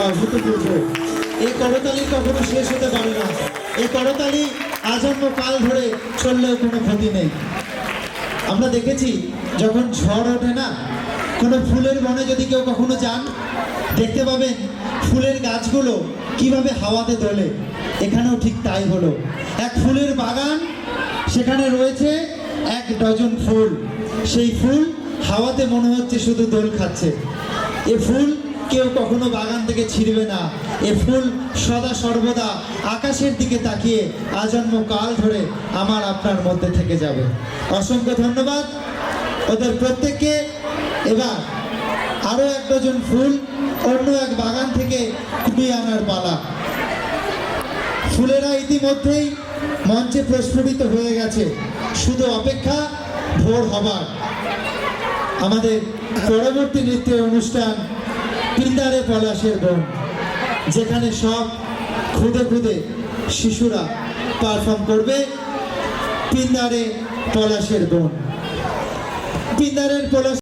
অভূতপূর্ব। এই করতালি কখনো শেষ হতে পারে না। এই করতালি আজন্ম কাল ধরে চললেও কোনো ক্ষতি নেই। আমরা দেখেছি যখন ঝড় ওঠে না, কোনো ফুলের বনে যদি কেউ কখনো যান, দেখতে পাবেন ফুলের গাছগুলো কিভাবে হাওয়াতে দোলে। এখানেও ঠিক তাই হলো। এক ফুলের বাগান, সেখানে রয়েছে 1 ডজন ফুল। সেই ফুল হাওয়াতে মনে হচ্ছে শুধু দোল খাচ্ছে। এ ফুল কেউ কখনো বাগান থেকে ছিঁড়বে না। এ ফুল সদা সর্বদা আকাশের দিকে তাকিয়ে আজন্ম কাল ধরে আমার আপনার মধ্যে থেকে যাবে। অসংখ্য ধন্যবাদ ওদের প্রত্যেককে। এবার আরো 1 ডজন ফুল অন্য এক বাগান থেকে কুড়িয়ে আনার পালা। ফুলেরা ইতিমধ্যেই মঞ্চে প্রস্ফুটিত হয়ে গেছে, শুধু অপেক্ষা ভোর হবার। আমাদের পরবর্তী নৃত্য অনুষ্ঠান পিন্দারে পলাশের বন, যেখানে সব খুদে খুদে শিশুরা পারফর্ম করবে পিন্দারে পলাশের বন। পিন্দারের পলাশ